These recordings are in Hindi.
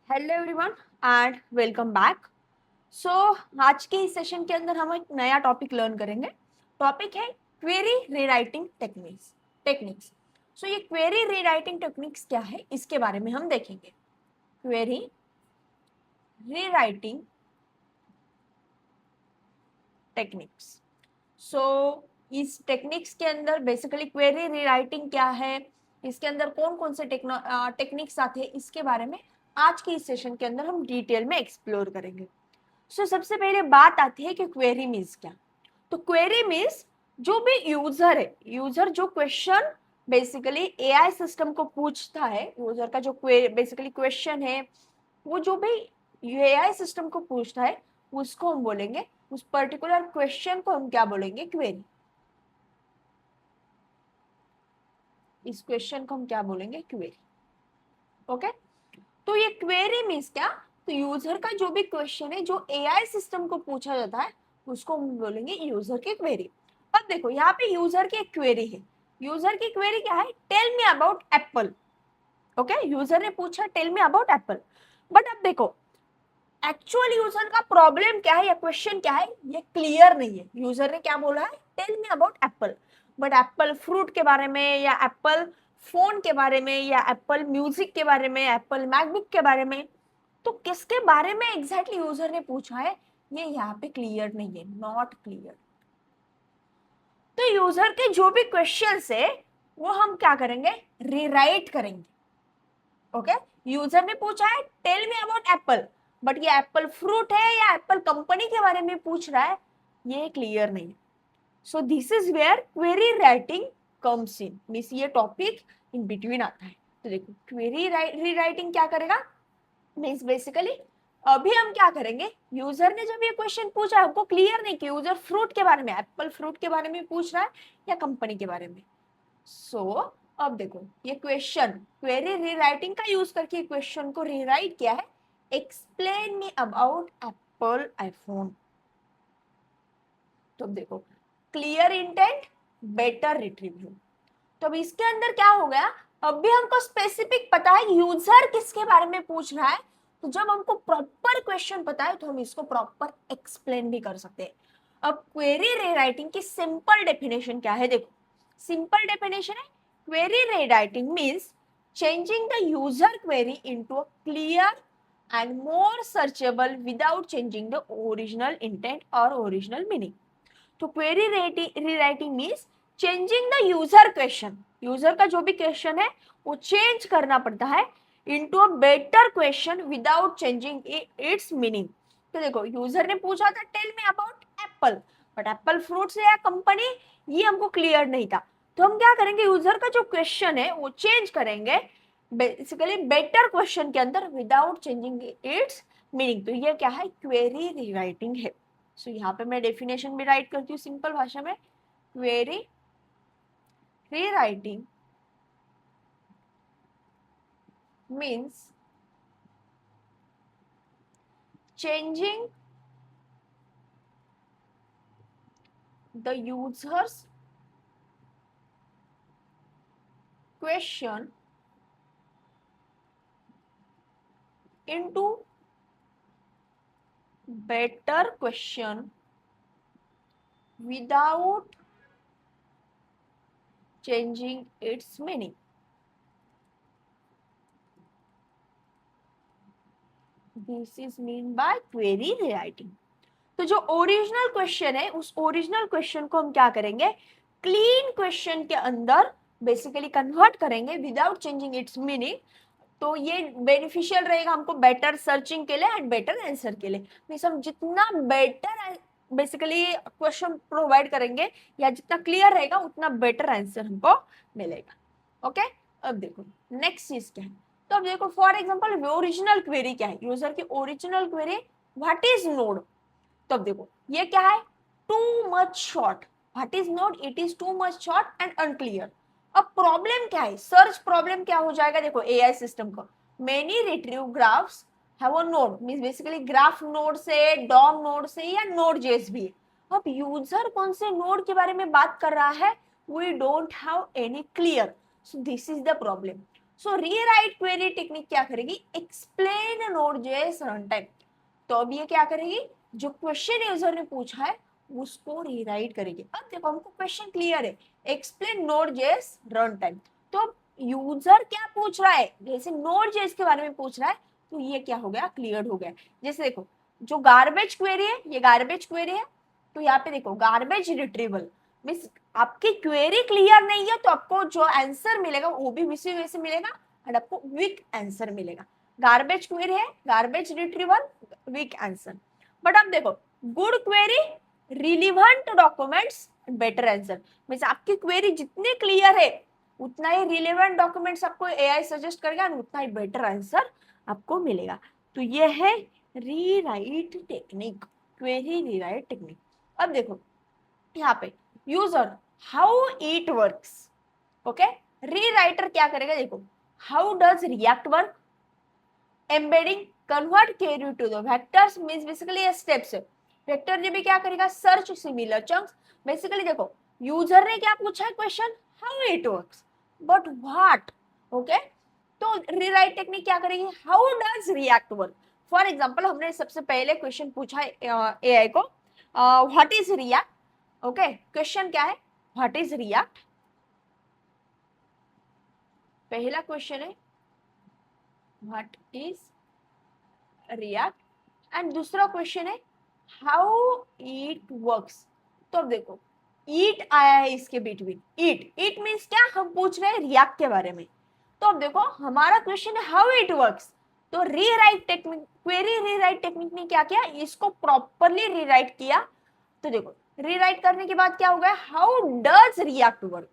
Hello everyone and welcome back. So आज के इस सेशन के अंदर हम एक नया टॉपिक लर्न करेंगे। टॉपिक है क्वेरी रीराइटिंग टेक्निक्स। सो ये क्वेरी रीराइटिंग टेक्निक्स क्या है इसके बारे में हम देखेंगे। Query rewriting techniques. सो इस टेक्निक्स के अंदर बेसिकली क्वेरी रीराइटिंग क्या है, इसके अंदर कौन कौन से टेक्निक्स आते हैं, इसके बारे में आज के इस सेशन के अंदर हम डिटेल में एक्सप्लोर करेंगे। सबसे पहले बात आती है कि क्वेरी मीन्स क्या। तो क्वेरी मीन्स जो भी यूजर है, यूजर जो क्वेश्चन बेसिकली एआई सिस्टम को पूछता है, यूजर का जो बेसिकली क्वेश्चन है वो जो भी एआई सिस्टम को पूछता है उसको हम बोलेंगे, उस पर्टिकुलर क्वेश्चन को हम क्या बोलेंगे, क्वेरी। इस क्वेश्चन को हम क्या बोलेंगे, क्वेरी। ओके, तो ये क्वेरी मीन्स क्या, तो यूजर का जो भी क्वेश्चन है जो एआई सिस्टम को पूछा जाता है उसको हम बोलेंगे यूजर की क्वेरी। अब देखो यहाँ पे यूजर की एक क्वेरी है। यूजर की क्वेरी क्या है, tell me about apple. Okay, user ने पूछा tell me about apple. But अब देखो एक्चुअल यूजर का प्रॉब्लम क्या है या क्वेश्चन क्या है ये क्लियर नहीं है। यूजर ने क्या बोला है, tell me about apple, but apple fruit के बारे में या एप्पल फोन के बारे में या एप्पल म्यूजिक के बारे में, एप्पल मैकबुक के बारे में, तो किसके बारे में एग्जैक्टली यूजर ने पूछा है ये यहाँ पे क्लियर नहीं है, नॉट क्लियर। तो यूजर के जो भी क्वेश्चंस है वो हम क्या करेंगे, रीराइट करेंगे। ओके, यूजर ने पूछा है tell me about apple, but ये एप्पल फ्रूट है या एप्पल कंपनी के बारे में पूछ रहा है, ये क्लियर नहीं है। So this is where query writing comes in, means ये टॉपिक इन बिटवीन आता है। तो देखो क्वेरी रीराइटिंग क्या करेगा, मीन्स बेसिकली अभी हम क्या करेंगे, यूजर ने जब ये क्वेश्चन पूछा हमको क्लियर नहीं कि यूजर फ्रूट के बारे में, एप्पल फ्रूट के बारे में पूछ रहा है या कंपनी के बारे में। अब देखो ये क्वेश्चन क्वेरी रीराइटिंग का यूज करके क्वेश्चन को रीराइट किया है, explain me about Apple iPhone. तो अब देखो क्लियर इंटेंट, बेटर रिट्रीवल। तो अब इसके अंदर क्या हो गया, अब भी हमको स्पेसिफिक पता है यूजर किसके बारे में पूछ रहा है। तो जब हमको प्रॉपर क्वेश्चन पता है तो हम इसको प्रॉपर एक्सप्लेन भी कर सकते हैं। अब क्वेरी रीराइटिंग की सिंपल डेफिनेशन क्या है, देखो सिंपल डेफिनेशन है, query rewriting means changing the user query into a clear and more searchable without changing the original intent or original meaning. तो query rewriting means changing the user question, user का जो भी क्वेश्चन है वो चेंज करना पड़ता है into a better question without changing its meaning. तो देखो यूजर ने पूछा था tell me about apple, but apple fruits या कंपनी ये हमको क्लियर नहीं था। तो हम क्या करेंगे, यूजर का जो क्वेश्चन है वो चेंज करेंगे बेसिकली बेटर क्वेश्चन के अंदर विदाउट चेंजिंग इट्स मीनिंग। तो ये क्या है, क्वेरी रीराइटिंग है। सो यहाँ पे मैं डेफिनेशन भी राइट करती हूँ सिंपल भाषा में, query rewriting means changing the user's question into better question without changing its meaning. This is mean by query rewriting. तो जो ओरिजिनल क्वेश्चन है उस ओरिजिनल क्वेश्चन को हम क्या करेंगे, क्लीन क्वेश्चन के अंदर बेसिकली कन्वर्ट करेंगे विदाउट चेंजिंग इट्स मीनिंग। तो ये बेनिफिशियल रहेगा हमको बेटर सर्चिंग के लिए एंड बेटर आंसर के लिए। मीन्स हम जितना बेटर बेसिकली क्वेश्चन प्रोवाइड करेंगे या जितना क्लियर रहेगा उतना बेटर आंसर हमको मिलेगा। ओके, अब देखो नेक्स्ट चीज क्या है। तो अब देखो फॉर एग्जांपल ओरिजिनल क्वेरी क्या है, यूजर की original query what is node. तो अब देखो ये क्या है, too much short, what is node, it is too much short and unclear. अब प्रॉब्लम क्या है, सर्च प्रॉब्लम क्या हो जाएगा, देखो एआई सिस्टम को many retrieve graphs have a node, means basically graph node से, डॉम नोड से या नोड जेएसबी। अब यूजर कौन से नोड के बारे में बात कर रहा है, we don't have any clear, so this is the problem. So rewrite query technique क्या करेगी, एक्सप्लेन नोड.js रन टाइम। तो अब ये क्या करेगी, जो क्वेश्चन यूजर ने पूछा है उसको रीराइट करेगी। अब देखो हमको क्वेश्चन क्लियर है, एक्सप्लेन नोड.js रन टाइम। तो यूजर क्या पूछ रहा है, जैसे नोड.js के बारे में पूछ रहा है, तो ये क्या हो गया, क्लियर हो गया। जैसे देखो जो गार्बेज क्वेरी है, ये गार्बेज क्वेरी है, तो यहाँ पे देखो गार्बेज रिट्रीवल मीन्स आपकी क्वेरी क्लियर नहीं है तो आपको जो आंसर मिलेगा वो भी वैसे वैसे मिलेगा और आपको वीक आंसर मिलेगा। गार्बेज क्वेरी है, garbage retrieval, weak answer. But अब देखो good query, relevant documents, better answer. Means आपकी क्वेरी जितनी क्लियर है उतना ही रिलेवेंट डॉक्यूमेंट्स आपको एआई सजेस्ट करेगा और उतना ही बेटर आंसर आपको मिलेगा। तो ये है rewrite technique, query rewrite technique. अब देखो यहाँ पे user how it works, okay. Rewriter क्या करेगा, देखो how does React work, embedding, convert query to the vectors means basically steps है। वेक्टर जे भी क्या करेगा, सर्च सिमिलर चंक्स। बेसिकली देखो यूजर ने क्या पूछा है question, how it works, but what, okay. तो रीराइट टेक्निक क्या करेगी, how does React work. For example हमने सबसे पहले क्वेश्चन पूछा एआई को, what is react, okay. Question क्या है, व्हाट इज रिएक्ट, पहला क्वेश्चन है व्हाट इज रिएक्ट एंड दूसरा क्वेश्चन है हाउ इट वर्क्स। तो अब देखो ईट आया है इसके बिटवीन, ईट, ईट मीन्स क्या, हम पूछ रहे हैं रिएक्ट के बारे में। तो अब देखो हमारा क्वेश्चन है हाउ इट वर्क्स, तो rewrite technique, query rewrite technique ने क्या किया, इसको प्रॉपरली रीराइट किया। तो देखो रीराइट करने के बाद क्या होगा, हाउ डज रिएक्ट वर्क।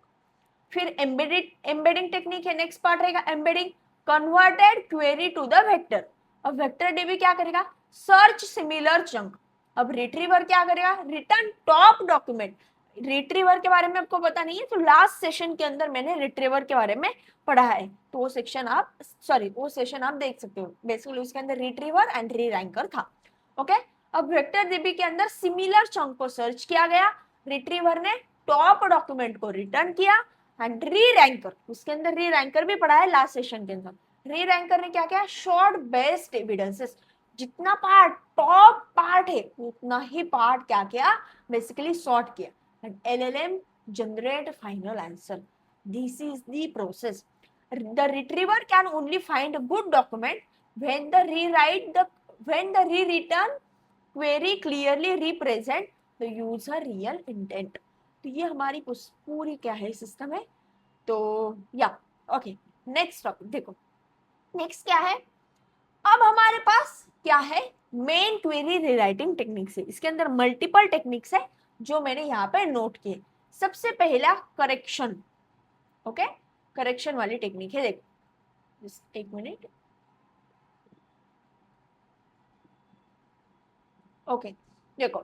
फिर एम्बेडिंग टेक्निक है, नेक्स्ट पार्ट रहेगा embedding, converted query to the vector. अब वेक्टर डीबी क्या करेगा, सर्च सिमिलर चंक। अब रिट्रीवर क्या करेगा, रिटर्न टॉप डॉक्यूमेंट। रिट्रीवर के बारे में आपको पता नहीं है तो लास्ट सेशन के अंदर मैंने रिट्रीवर के बारे में पढ़ा है, तो वो सेक्शन आप वो सेशन आप देख सकते हो। बेसिकली उसके अंदर रिट्रीवर एंड री रैंकर था, ओके। अब वेक्टर डीबी के अंदर सिमिलर चंक को सर्च किया गया, रिट्रीवर ने टॉप डॉक्यूमेंट को रिटर्न किया एंड री रैंकर, उसके अंदर री रैंकर भी पढ़ा है लास्ट सेशन के अंदर। री रैंकर ने क्या किया, शॉर्ट बेस्ड एविडेंसेस, जितना पार्ट टॉप पार्ट है उतना ही पार्ट क्या किया, बेसिकली सॉर्ट किया and LLM generate final answer. This is the process. The retriever can only find a good document when the re-return query clearly represent the user real intent। तो ये हमारी पूरी क्या है सिस्टम है। तो या ओके, नेक्स्ट टॉपिक देखो, नेक्स्ट क्या है, अब हमारे पास क्या है, मेन क्वेरी रीराइटिंग टेक्निक्स है। इसके अंदर मल्टीपल टेक्निक्स है जो मैंने यहाँ पे नोट किए। सबसे पहला करेक्शन, ओके, करेक्शन वाली टेक्निक है। देखो एक मिनट, ओके। देखो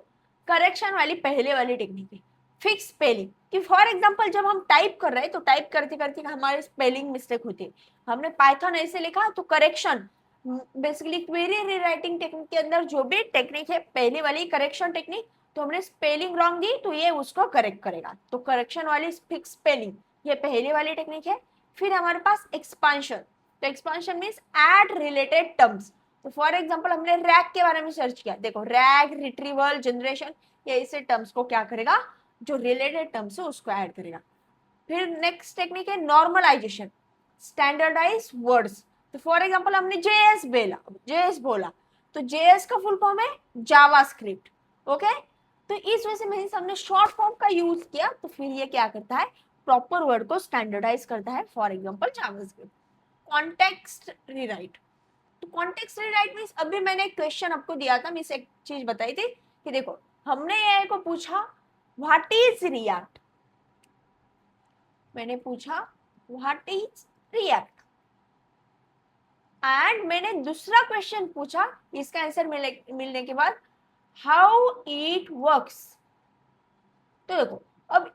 करेक्शन वाली पहले वाली टेक्निक है फिक्स स्पेलिंग, कि फॉर एग्जांपल जब हम टाइप कर रहे हैं तो टाइप करते करते हमारे स्पेलिंग मिस्टेक होती है, हमने पाइथन ऐसे लिखा तो correction, basically query rewriting technique के अंदर जो भी टेक्निक है पहले वाली करेक्शन टेक्निक, तो हमने स्पेलिंग रॉन्ग दी तो ये उसको करेक्ट करेगा। तो करेक्शन वाली फिक्स स्पेलिंग ये पहले वाली टेक्निक है। फिर हमारे पास एक्सपांशन, तो expansion means add related terms. तो फॉर एग्जांपल हमने रैग के बारे में सर्च किया, देखो रैग, रिट्रीवल, जनरेशन, ये ऐसे टर्म्स को क्या करेगा, जो रिलेटेड टर्म्स है उसको ऐड करेगा। फिर नेक्स्ट टेक्निक है नॉर्मलाइजेशन, स्टैंडर्डाइज वर्ड्स। तो फॉर एग्जांपल हमने जेएस बोला तो जेएस का फुल फॉर्म है जावास्क्रिप्ट, ओके। तो इस वजह से मींस हमने शॉर्ट फॉर्म का यूज किया तो फिर ये क्या करता है, प्रॉपर वर्ड को स्टैंडर्डाइज करता है, for example JavaScript. Context rewrite, तो कॉन्टेक्स्ट रीराइट मींस अभी मैंने एक क्वेश्चन आपको दिया था, मींस एक चीज बताई थी कि देखो हमने एआई को पूछा व्हाट इज रिएक्ट, मैंने पूछा व्हाट इज रिएक्ट एंड मैंने दूसरा क्वेश्चन पूछा इसका आंसर मिलने के बाद हाउ इट वर्क्स। तो देखो अब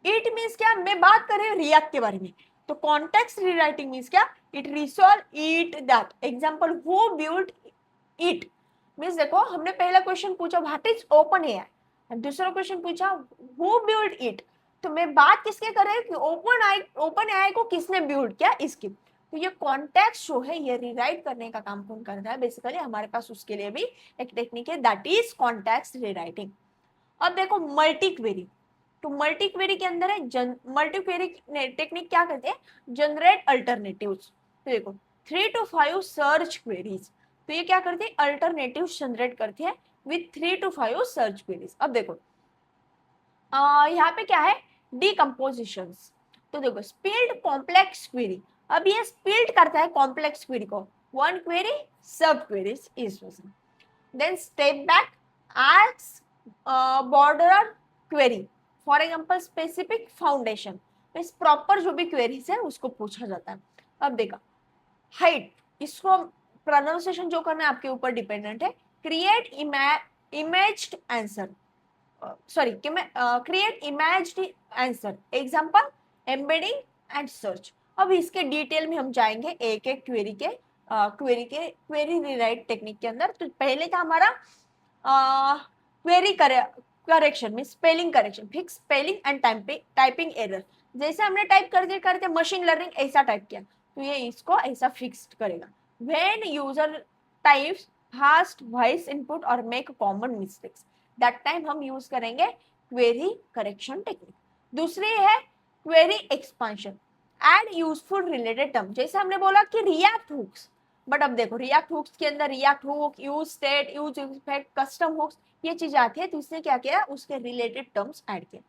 इट मींस क्या, मैं बात कर रही हूँ रिएक्ट के बारे में, तो कॉन्टेक्स्ट रीराइटिंग मींस क्या, it resolve it that. Example who build it means देखो हमने पहला क्वेश्चन पूछा व्हाट इज ओपन एआई, दूसरा क्वेश्चन पूछा हु बिल्ड इट, तो मैं बात किसके कर रही हूँ कि ओपन एआई को किसने बिल्ड किया, इसकी। तो ये कॉन्टेक्स्ट जो है ये रीराइट करने का काम कौन करता है, बेसिकली हमारे पास उसके लिए भी एक टेक्निक है, दैट इज कॉन्टेक्स्ट रीराइटिंग। अब देखो मल्टी क्वेरी, तो मल्टी क्वेरी के अंदर है मल्टी क्वेरी टेक्निक क्या करते हैं, जनरेट अल्टरनेटिव्स। तो देखो 3 to 5 सर्च क्वेरीज, तो ये क्या करते हैं, अल्टरनेटिव जनरेट करती है विथ 3 to 5 सर्च क्वेरीज। अब देखो यहाँ पे क्या है, डिकम्पोजिशंस। तो देखो स्पिल्ड कॉम्प्लेक्स क्वेरी, अब ये स्पिल्ड करता है कॉम्प्लेक्स क्वेरी को, one query sub queries is present. Then step back, ask border query, for example specific foundation, इस प्रॉपर जो भी क्वेरीज है उसको पूछा जाता है। अब देखा हाइट, इसको प्रोनाउंसिएशन जो करना है आपके ऊपर डिपेंडेंट है। Create imaged answer, sorry create imaged answer, example embedding and search. अब इसके डिटेल में हम जाएंगे एक एक क्वेरी रीराइट टेक्निक के अंदर। तो पहले था हमारा क्वेरी करेक्शन में spelling correction, fix spelling and typing error. जैसे हमने टाइप करते करते मशीन लर्निंग ऐसा टाइप किया, तो ये इसको ऐसा फिक्स करेगा। When user types fast voice input और make common mistakes, that time हम यूज करेंगे क्वेरी करेक्शन टेक्निक। दूसरी है query expansion, add useful related term. जैसे हमने बोला कि रिएक्ट हुक्स, बट अब देखो रिएक्ट हुक्स के अंदर React hook, use state, use effect, custom hooks, ये चीज आती है। तो इसने क्या किया, उसके रिलेटेड टर्म्स ऐड किए।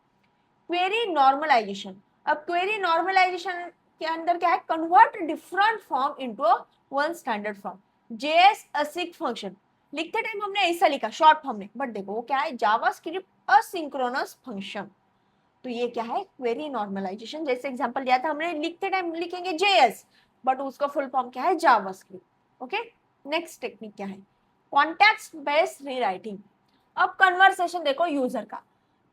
क्वेरी नॉर्मलाइजेशन, अब क्वेरी नॉर्मलाइजेशन के अंदर क्या है, convert different form into one standard form. JS async function, लिखते टाइम हमने ऐसा लिखा शॉर्ट फॉर्म में, बट देखो वो क्या है, जावास्क्रिप्ट असिंक्रोनस फंक्शन। तो ये क्या है, क्वेरी नॉर्मलाइजेशन। जैसे एग्जांपल दिया था हमने, लिखते टाइम लिखेंगे जेएस, बट उसका फुल फॉर्म क्या है, जावास्क्रिप्ट। ओके, नेक्स्ट टेक्निक क्या है, कॉन्टेक्स्ट बेस्ड रीराइटिंग। अब कन्वर्सेशन देखो यूजर का,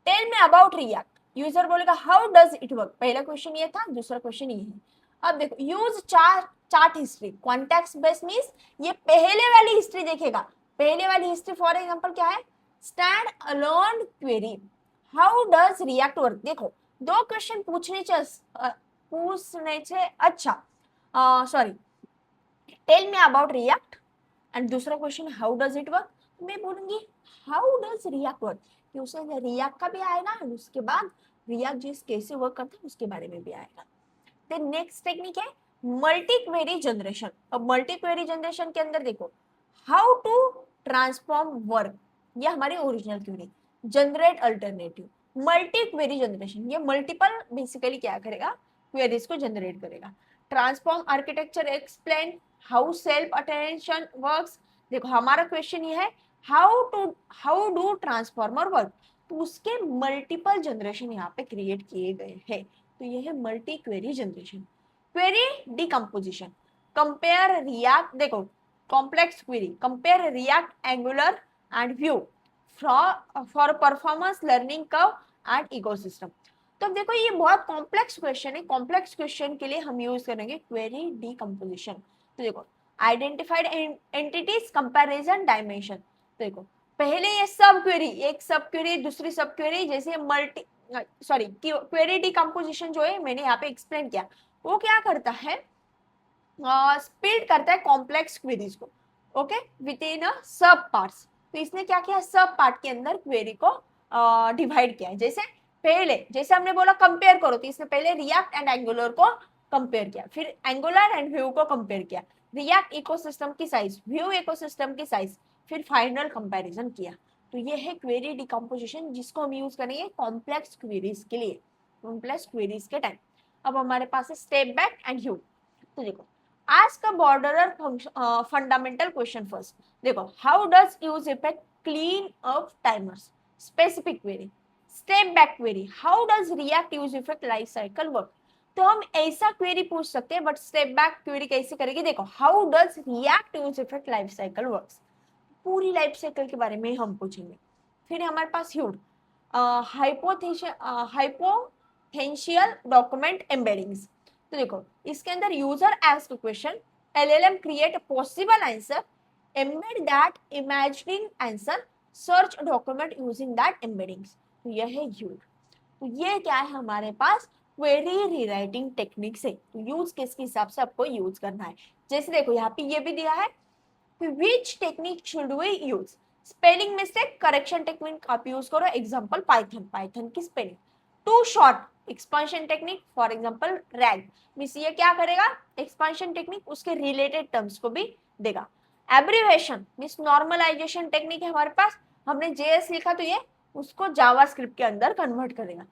tell me about React, user बोलेगा हाउ डज इट वर्क, पहला क्वेश्चन ये था, दूसरा क्वेश्चन ये है। अब देखो use chat history, context based means ये पहले वाली हिस्ट्री देखेगा, पहले वाली हिस्ट्री। फॉर एग्जांपल क्या है, stand alone query, how does React work. देखो दो क्वेश्चन पूछने से अच्छा, sorry tell me about React and दूसरा question how does it work, मैं बोलूंगी हाउ डज रिएक्ट वर्क, कि उसमें रिएक्ट का भी आएगा और उसके बाद रिएक्ट जिस कैसे वर्क करता है उसके बारे में भी आएगा। देन नेक्स्ट टेक्निक है मल्टी क्वेरी जनरेशन। अब मल्टी क्वेरी जनरेशन के अंदर देखो हाउ टू ट्रांसफॉर्म वर्क, ये हमारी original query, generate alternative, multi query generation, ये मल्टीपल बेसिकली क्या करेगा, क्वेरीज को जनरेट करेगा। Transform architecture explain, how self attention works. देखो हमारा क्वेश्चन ये है हाउ डू ट्रांसफॉर्मर वर्क, तो उसके मल्टीपल जनरेशन यहाँ पे क्रिएट किए गए हैं। तो ये है multi query generation. Query decomposition, compare React, देखो complex query, compare React Angular and Vue for performance learning curve and ecosystem. तो अब देखो ये बहुत कॉम्प्लेक्स क्वेश्चन है, कॉम्प्लेक्स क्वेश्चन के लिए हम यूज करेंगे क्वेरी डिकम्पोजिशन। तो देखो आइडेंटिफाइड एंटिटीज कंपैरिजन डायमेंशन, तो देखो पहले ये सब क्वेरी, एक सब क्वेरी दूसरी सब क्वेरी, जैसे मल्टी सॉरी क्वेरी डिकम्पोजिशन जो है मैंने यहाँ पे एक्सप्लेन किया, वो क्या करता है, स्प्लिट करता है कॉम्प्लेक्स क्वेरीज को, ओके, विद इन सब पार्ट्स। तो इसने क्या किया, सब पार्ट के अंदर क्वेरी को डिवाइड किया है। जैसे पहले जैसे हमने बोला कंपेयर करो, तो इसने पहले रिएक्ट एंड एंगुलर को कंपेयर किया, फिर एंगुलर एंड व्यू को कंपेयर किया, रिएक्ट इकोसिस्टम की साइज, व्यू इकोसिस्टम की साइज, फिर फाइनल कंपैरिजन किया। तो ये है क्वेरी डिकम्पोजिशन, जिसको हम यूज करेंगे कॉम्प्लेक्स क्वेरीज के लिए, कॉम्प्लेक्स क्वेरीज के टाइम। अब हमारे पास है स्टेप बैक एंड व्यू। तो देखो ask a borderer fundamental question first. देखो how does use effect clean up timers, specific query, step back query, how does react use effect life cycle work। तो हम ऐसा क्वेरी पूछ सकते हैं, बट स्टेप बैक क्वेरी कैसे करेगी, देखो how does react use effect life cycle works, पूरी लाइफ साइकिल के बारे में हम पूछेंगे। फिर हमारे पास ह्यूड हाइपोथेंशियल डॉक्यूमेंट एम्बेडिंग्स। तो देखो इसके अंदर user ask question, LLM create possible answer, embed that imagining answer, search document using that embeddings. तो यह है ह्यूड। तो ये क्या है हमारे पास क्वेरी रीराइटिंग टेक्निक्स है। तो यूज किसके हिसाब से आपको यूज करना है। जैसे देखो यहाँ पे ये भी दिया है which technique should we use. Spelling mistake correction technique आप यूज करो, एग्जांपल पाइथन, पाइथन की spelling. To short expansion technique for example RAG, means ये क्या करेगा एक्सपांशन टेक्निक उसके रिलेटेड टर्म्स को भी देगा। एब्रिवेशन मींस नॉर्मलाइजेशन टेक्निक है हमारे पास, हमने जेएस लिखा तो ये उसको जावास्क्रिप्ट के अंदर कन्वर्ट करेगा।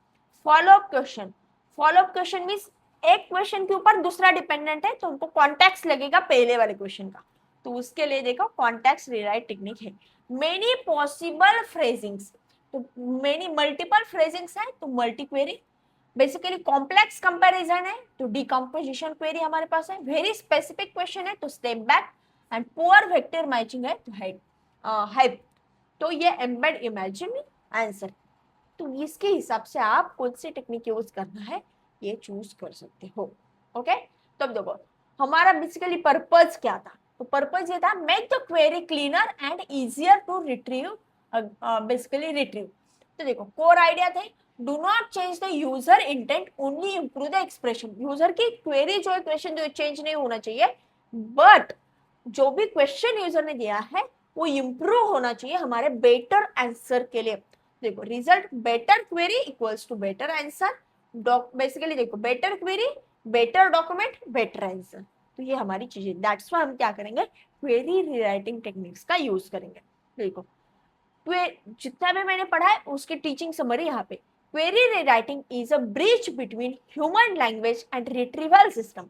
Follow up question, follow up question means एक क्वेश्चन के ऊपर दूसरा डिपेंडेंट है तो उनको कॉन्टेक्स्ट लगेगा पहले वाले क्वेश्चन का, तो उसके लिए देखो कॉन्टेक्स्ट रीराइट टेक्निक है। मेनी पॉसिबल फ्रेजिंग्स, तो मेनी मल्टीपल फ्रेजिंग्स है तो multi query. Basically complex comparison है तो डिकम्पोजिशन क्वेरी हमारे पास है। वेरी स्पेसिफिक क्वेश्चन है तो step back, and poor vector matching है तो हाइप, तो ये एम्बेड इमेजिन आंसर। तो इसके हिसाब से आप कौन सी टेक्निक यूज करना है ये चूज कर सकते हो। ओके, तो अब देखो हमारा बेसिकली पर्पज क्या था। तो पर्पज ये था make the query cleaner and easier to retrieve, basically retrieve. तो देखो कोर आइडिया थे do not change the user intent only improve the expression. User की क्वेरी जो है क्वेश्चन जो चेंज नहीं होना चाहिए, बट जो भी क्वेश्चन यूजर ने दिया है वो इंप्रूव होना चाहिए हमारे बेटर आंसर के लिए। देखो result better query equals to better answer, basically देखो better query better document better answer. तो ये हमारी चीजें, दैट्स व्हाई हम क्या करेंगे क्वेरी रीराइटिंग टेक्निक्स का यूज करेंगे। देखो जितना भी मैंने पढ़ा है उसकी टीचिंग समरी यहाँ पे, query rewriting is a bridge between human language and retrieval system.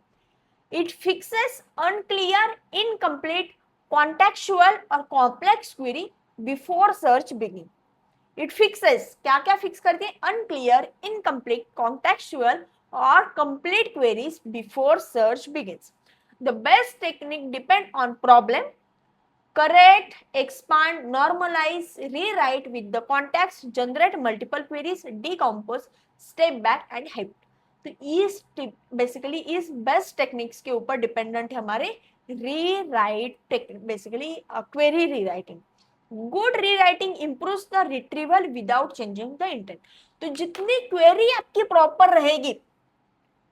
It fixes unclear, incomplete, contextual or complex query before search begins. It fixes क्या क्या फिक्स करती है unclear, incomplete, contextual or complete queries before search begins. The best technique depend on problem, correct, expand, normalize, rewrite with the context, generate multiple queries, decompose, step back and hype. तो इस बेसिकली इस बेस्ट टेक्निक्स के ऊपर डिपेंडेंट है हमारे rewrite technique, basically query rewriting. Good rewriting improves the retrieval without changing the intent. तो जितनी क्वेरी आपकी प्रॉपर रहेगी,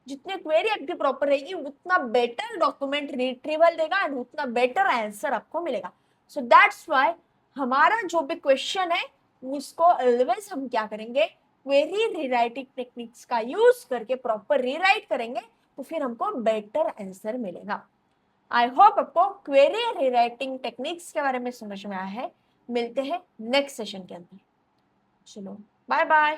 जितनी क्वेरी आपकी प्रॉपर रहेगी उतना बेटर डॉक्यूमेंट रिट्रीवल देगा एंड उतना बेटर आंसर आपको मिलेगा। सो दैट्स व्हाई हमारा जो भी क्वेश्चन है उसको ऑलवेज हम क्या करेंगे क्वेरी रीराइटिंग टेक्निक्स का यूज करके प्रॉपर रीराइट करेंगे तो फिर हमको बेटर आंसर मिलेगा। आई होप आपको क्वेरी रीराइटिंग टेक्निक्स के बारे में समझ में आया है। मिलते हैं नेक्स्ट सेशन के अंदर। चलो बाय बाय।